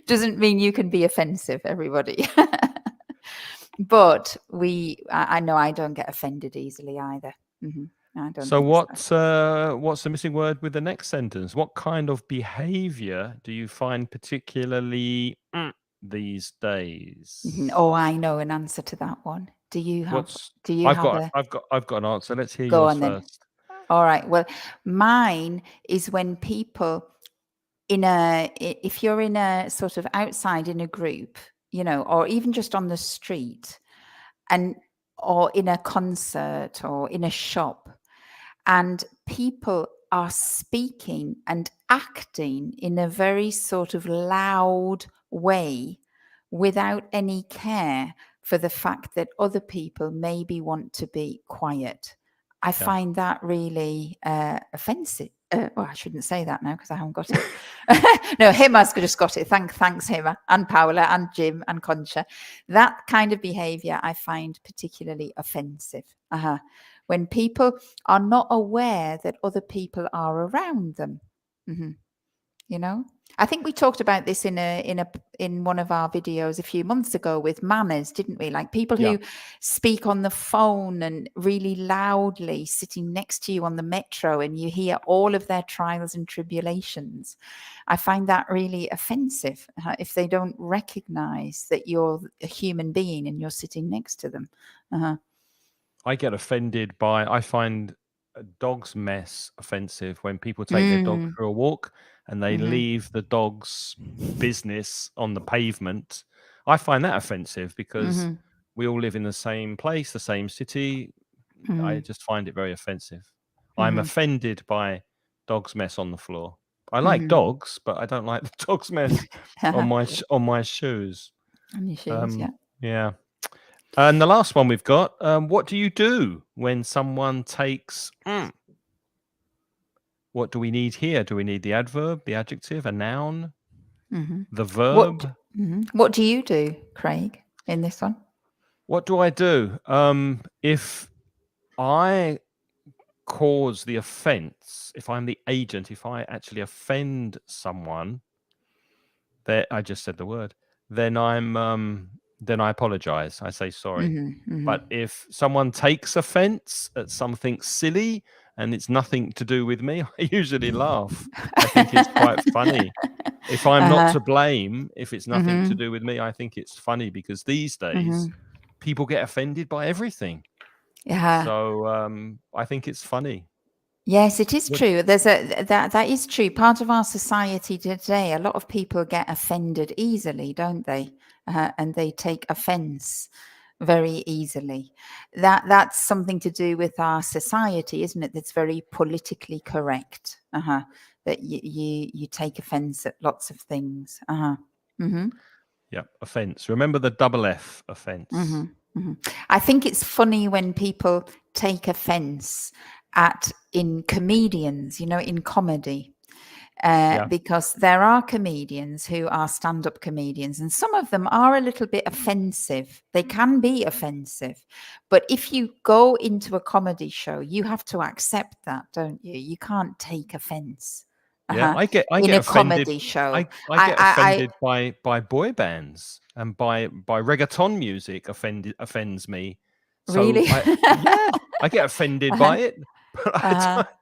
doesn't mean you can be offensive, everybody. But I know I don't get offended easily either. I don't. So what's the missing word with the next sentence? What kind of behavior do you find particularly these days? Oh, I know an answer to that one. Do you have? I've got an answer. Let's hear Go yours on then. first. All right. Well, mine is when people if you're in a sort of outside in a group, or even just on the street, or in a concert or in a shop, and people are speaking and acting in a very sort of loud way without any care for the fact that other people maybe want to be quiet. I find that really offensive. I shouldn't say that now because I haven't got it. No, Hema's just got it. Thanks, Hema, and Paola, and Jim, and Concha. That kind of behaviour I find particularly offensive. When people are not aware that other people are around them. I think we talked about this in one of our videos a few months ago with manners, didn't we? Like people who speak on the phone and really loudly sitting next to you on the metro, and you hear all of their trials and tribulations. I find that really offensive if they don't recognize that you're a human being and you're sitting next to them. I get offended I find a dog's mess offensive when people take their dog for a walk and they leave the dog's business on the pavement. I find that offensive because we all live in the same place, the same city. I just find it very offensive. I'm offended by dog's mess on the floor. I like dogs, but I don't like the dog's mess on my shoes. On your shoes, Yeah. And the last one we've got, what do you do when someone takes... What do we need here? Do we need the adverb, the adjective, a noun, the verb? What do you do, Craig, in this one? What do I do? If I cause the offense, if I'm the agent, if I actually offend someone, I just said the word, then I apologize. I say sorry. But if someone takes offense at something silly and it's nothing to do with me, I usually laugh. I think it's quite funny. If I'm not to blame, if it's nothing to do with me, I think it's funny because these days people get offended by everything. Yeah. So I think it's funny. Yes, it is true. That is true. Part of our society today, a lot of people get offended easily, don't they? And they take offense very easily. That's something to do with our society, isn't it? That's very politically correct. That you take offense at lots of things. Yeah, offense. Remember the double F, offense. I think it's funny when people take offense in comedians, in comedy. Because there are comedians who are stand-up comedians, and some of them are a little bit offensive. They can be offensive. But if you go into a comedy show, you have to accept that, don't you? You can't take offense. Yeah, I get in a offended. Comedy show. I get offended by boy bands, and by reggaeton music offends me. So Really? I get offended by it. But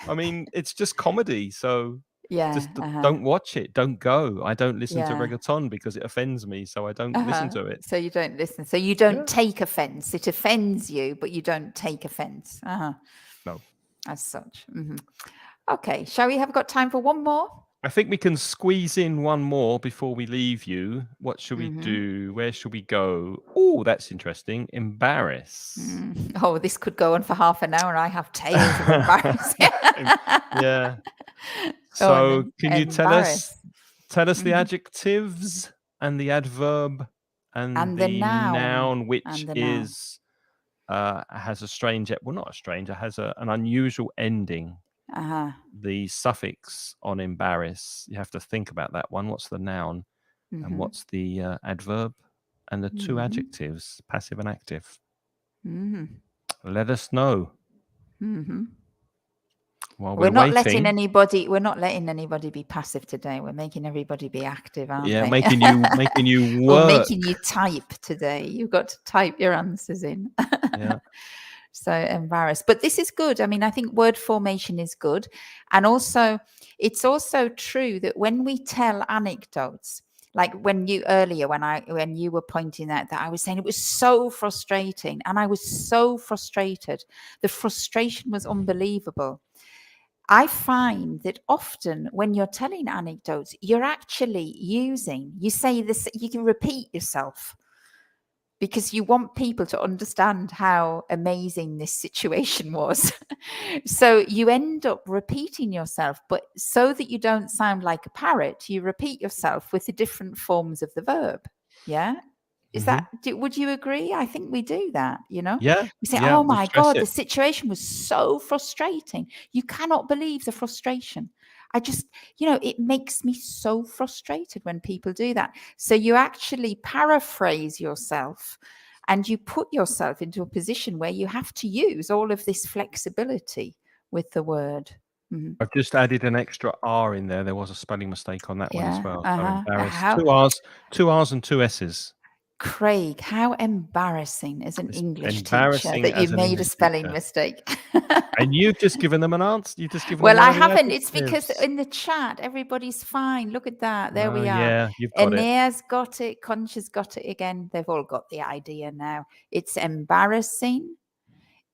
I mean, it's just comedy. So Yeah. Just don't watch it. Don't go. I don't listen to Yeah. reggaeton because it offends me, so I don't listen to it. So you don't listen. So you don't Yeah. take offense. It offends you, but you don't take offense. No. As such. Okay. Shall we have got time for one more? I think we can squeeze in one more before we leave you. What should we do? Where should we go? Oh, that's interesting. Embarrass. Oh, this could go on for half an hour. I have tales of embarrassing. Yeah. Go on So then. can you tell Embarrass. us the adjectives and the adverb and the the noun. which And the noun. is has a strange, well, not a strange, it has an unusual ending. The suffix on embarrass, you have to think about that one. What's the noun and what's the adverb and the two adjectives, passive and active? Let us know. While We're not waiting. We're not letting anybody be passive today. We're making everybody be active, aren't we? Making you work. Or making you type today. You've got to type your answers in. Yeah. So embarrassed. But this is good. I mean, I think word formation is good. And also, it's also true that when we tell anecdotes, like when you were pointing out that I was saying it was so frustrating, and I was so frustrated. The frustration was unbelievable. I find that often when you're telling anecdotes, you're actually you say this, you can repeat yourself because you want people to understand how amazing this situation was. So you end up repeating yourself, but so that you don't sound like a parrot, you repeat yourself with the different forms of the verb. Yeah. Is that, would you agree? I think we do that, Yeah. We say, yeah, oh we my stress God, it. the situation was so frustrating. You cannot believe the frustration. I just, it makes me so frustrated when people do that. So you actually paraphrase yourself and you put yourself into a position where you have to use all of this flexibility with the word. I've just added an extra R in there. There was a spelling mistake on that one as well. So embarrassed. Two R's and two S's. Craig, how embarrassing as an It's English teacher embarrassing that you as an made a English spelling teacher. mistake. And you've just given them an answer. You've just given Well, them one I of the haven't. It's because adjectives. in the chat, everybody's fine. Look at that. There we are. Yeah, you've got it. Aenea's got it. Concha's got it again. They've all got the idea now. It's embarrassing.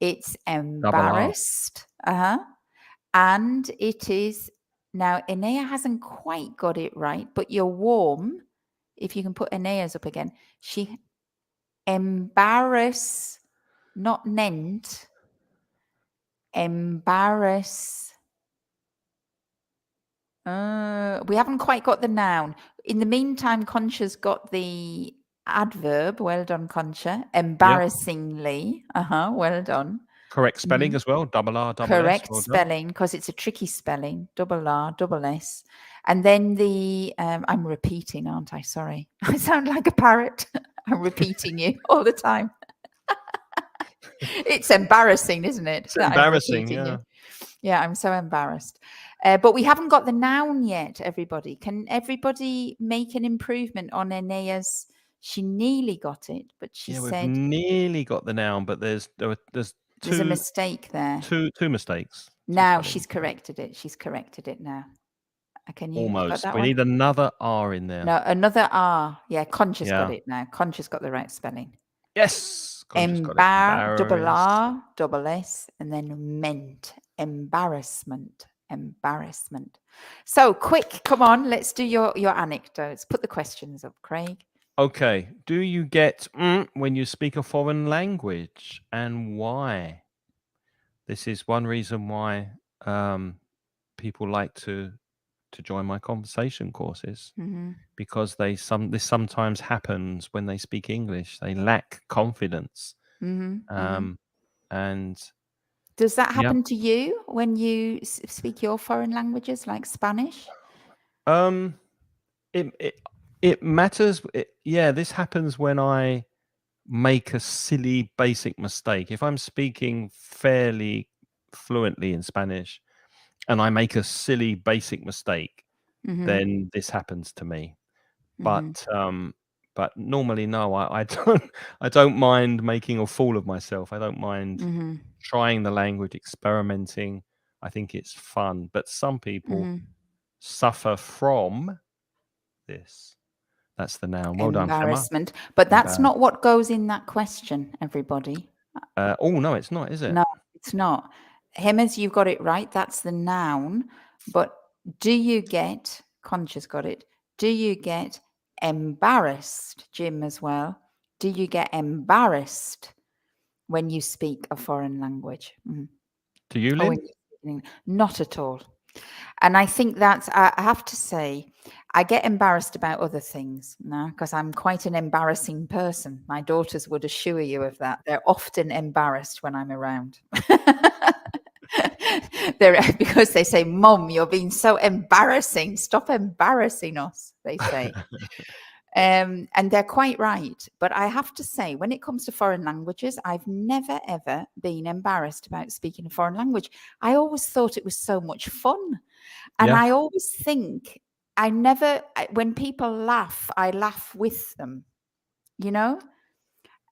It's embarrassed. And it is, now Aenea hasn't quite got it right, but you're warm. If you can put Aenea's up again. She embarrass, not nent. Embarrass. We haven't quite got the noun. In the meantime, Concha's got the adverb. Well done, Concha. Embarrassingly. Well done. Correct spelling as well. Double R, double Correct S. Well spelling, because it's a tricky spelling. Double R, double S. And then the, I'm repeating, aren't I? Sorry. I sound like a parrot. I'm repeating you all the time. It's embarrassing, isn't it? It's embarrassing, yeah. Yeah, I'm so embarrassed. But we haven't got the noun yet, everybody. Can everybody make an improvement on Aenea's? She nearly got it, but she said... we've nearly got the noun, but there's a mistake there. Two mistakes. Now she's corrected it. She's corrected it now. Can you almost got that we one? need another R in there. No, another R. Yeah, Concha's got it now. Concha's got the right spelling. Yes. Double R, double S, and then meant. Embarrassment. Embarrassment. So quick, come on, let's do your anecdotes. Put the questions up, Craig. Okay. Do you get when you speak a foreign language, and why? This is one reason why people like to join my conversation courses, because this sometimes happens when they speak English. They lack confidence. And does that happen to you when you speak your foreign languages, like Spanish? It matters. This happens when I make a silly basic mistake. If I'm speaking fairly fluently in Spanish and I make a silly basic mistake, then this happens to me. But normally, no, I don't mind making a fool of myself. I don't mind trying the language, experimenting. I think it's fun. But some people suffer from this. That's the noun. Well done, Hema. Embarrassment. But that's not what goes in that question, everybody. Oh, no, it's not, is it? No, it's not. Hema's, you've got it right. That's the noun. But do you get, Concha's got it, do you get embarrassed, Jim as well? Do you get embarrassed when you speak a foreign language? Do you, Oh, Lynn? not at all. And I think that's, I have to say, I get embarrassed about other things now because I'm quite an embarrassing person. My daughters would assure you of that. They're often embarrassed when I'm around. Because they say, Mum, you're being so embarrassing. Stop embarrassing us, they say. And they're quite right. But I have to say, when it comes to foreign languages, I've never, ever been embarrassed about speaking a foreign language. I always thought it was so much fun. And I always think when people laugh, I laugh with them, you know?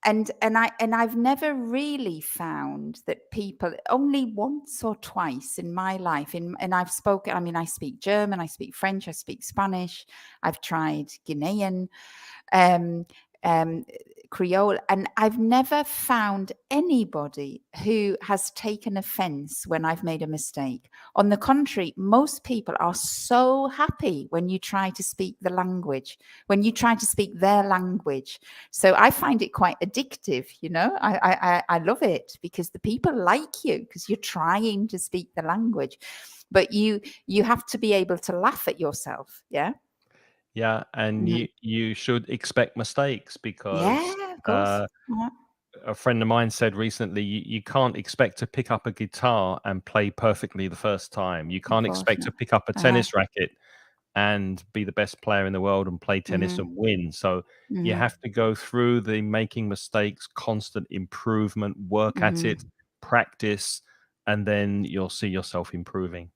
And I've never really found that people, only once or twice in my life, and I've spoken, I mean, I speak German, I speak French, I speak Spanish, I've tried Guinean, Creole, and I've never found anybody who has taken offense when I've made a mistake. On the contrary, most people are so happy when you try to speak the language, when you try to speak their language. So I find it quite addictive, you know. I love it because the people like you because you're trying to speak the language, but you have to be able to laugh at yourself. Yeah. Yeah, and you should expect mistakes because Yeah, of course. a friend of mine said recently, you can't expect to pick up a guitar and play perfectly the first time. You can't expect to pick up a tennis racket and be the best player in the world and play tennis and win. So you have to go through the making mistakes, constant improvement, work at it, practice, and then you'll see yourself improving.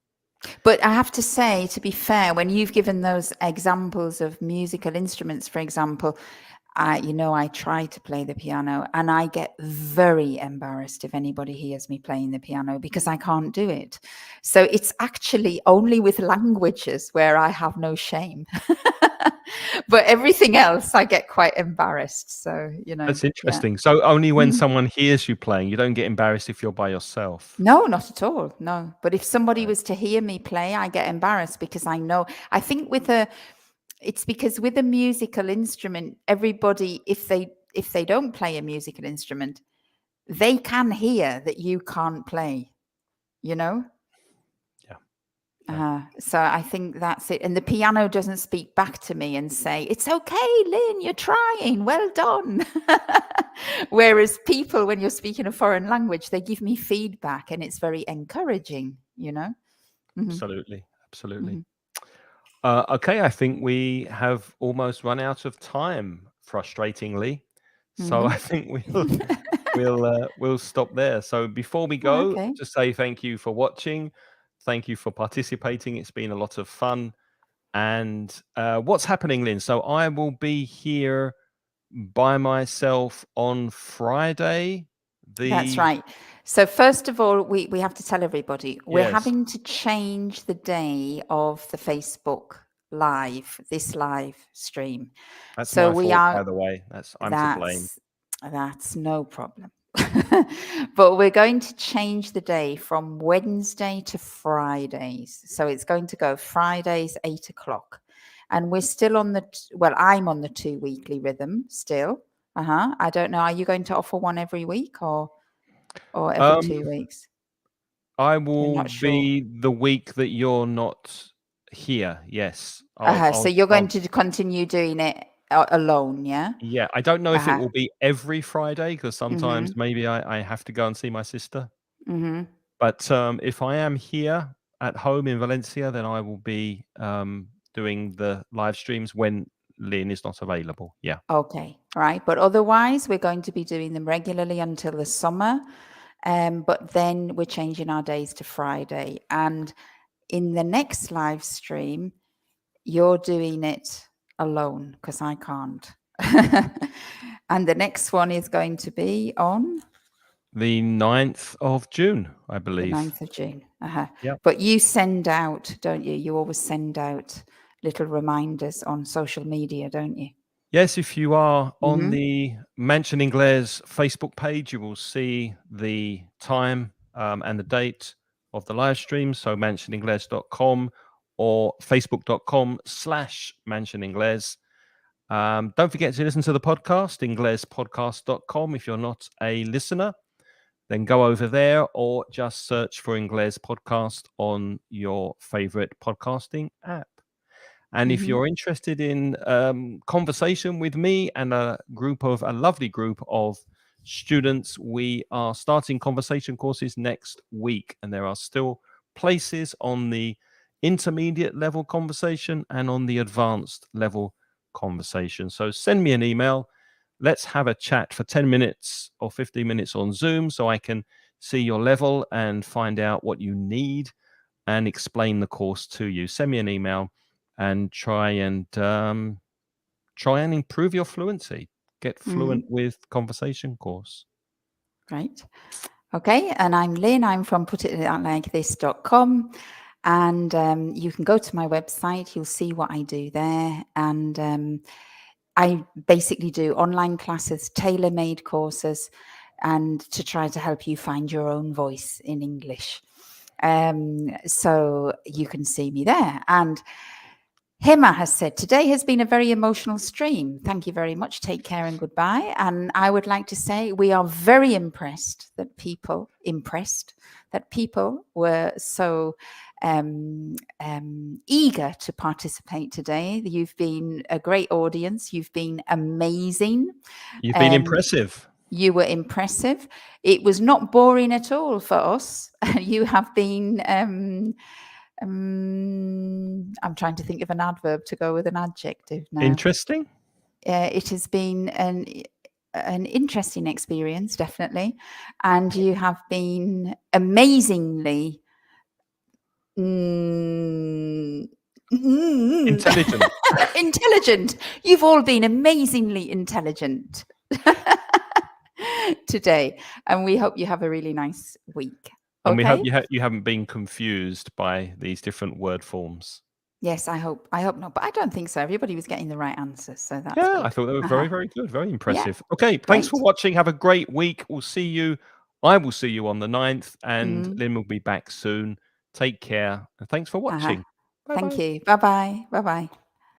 But I have to say, to be fair, when you've given those examples of musical instruments, for example, I try to play the piano and I get very embarrassed if anybody hears me playing the piano because I can't do it. So it's actually only with languages where I have no shame. But everything else, I get quite embarrassed. So, That's interesting. So only when Mhm. someone hears you playing, you don't get embarrassed if you're by yourself. No, not at all. No. But if somebody was to hear me play, I get embarrassed because I think it's because with a musical instrument, everybody, if they don't play a musical instrument, they can hear that you can't play, you know? Yeah. So I think that's it. And the piano doesn't speak back to me and say, it's okay, Lynn, you're trying, well done. Whereas people, when you're speaking a foreign language, they give me feedback and it's very encouraging, you know? Absolutely. Okay, I think we have almost run out of time, frustratingly. So I think we'll stop there. So before we go, Okay. to say thank you for watching, thank you for participating. It's been a lot of fun. And what's happening, Lynn? So I will be here by myself on Friday. That's right. So first of all, we have to tell everybody we're Yes, having to change the day of the Facebook this live stream. that's So my we fault, by are the way. I'm to blame. that's no problem. But we're going to change the day from Wednesday to Fridays. So it's going to go Fridays 8 o'clock. And we're still on I'm on the 2 weekly rhythm still. I don't know. Are you going to offer one every week or every 2 weeks? I You're will not sure. be the week that you're not here. Yes, So you're going to continue doing it alone, yeah? yeah. I don't know if it Uh-huh. will be every Friday because Mm-hmm. sometimes maybe I have to go and see my sister. Mm-hmm. But if I am here at home in Valencia, then I will be doing the live streams when Lynn is not available. Yeah. Okay, right. But otherwise, we're going to be doing them regularly until the summer. But then we're changing our days to Friday. And in the next live stream, you're doing it alone because I can't. And the next one is going to be on The 9th of June, I The believe. 9th of June. Yep. But you send out, don't you? You always send out little reminders on social media, don't you? Yes, if you are on Mhm. the Mansion Inglés Facebook page, you will see the time and the date of the live stream. So mansioningles.com or facebook.com/mansioningles. Don't forget to listen to the podcast, inglespodcast.com. If you're not a listener, then go over there or just search for Inglés Podcast on your favorite podcasting app. And if Mhm. you're interested in conversation with me and a lovely group of students, we are starting conversation courses next week. And there are still places on the intermediate level conversation and on the advanced level conversation. So send me an email. Let's have a chat for 10 minutes or 15 minutes on Zoom so I can see your level and find out what you need and explain the course to you. Send me an email and try and improve your fluency. Get fluent with conversation course. Right. Okay. And I'm Lynne. I'm from putitlikethis.com. And you can go to my website. You'll see what I do there. And I basically do online classes, tailor-made courses, and to try to help you find your own voice in English. So you can see me there. And Hema has said, today has been a very emotional stream. Thank you very much. Take care and goodbye. And I would like to say we are very impressed that people were so eager to participate today. You've been a great audience. You've been amazing. You've been impressive. You were impressive. It was not boring at all for us. You have been... I'm trying to think of an adverb to go with an adjective now. Interesting. It has been an interesting experience, definitely, and you have been amazingly Intelligent. intelligent. You've all been amazingly intelligent today, and we hope you have a really nice week. And we hope Okay? you haven't been confused by these different word forms. Yes, I hope not, but I don't think so. Everybody was getting the right answers, so that's Yeah, good. I thought they were very, very good, very impressive. Yeah, Okay, thanks for great. watching. Have a great week. I will see you on the 9th, and Lynne will be back soon. Take care, and thanks for watching. Thank Bye-bye. you. Bye-bye. Bye-bye.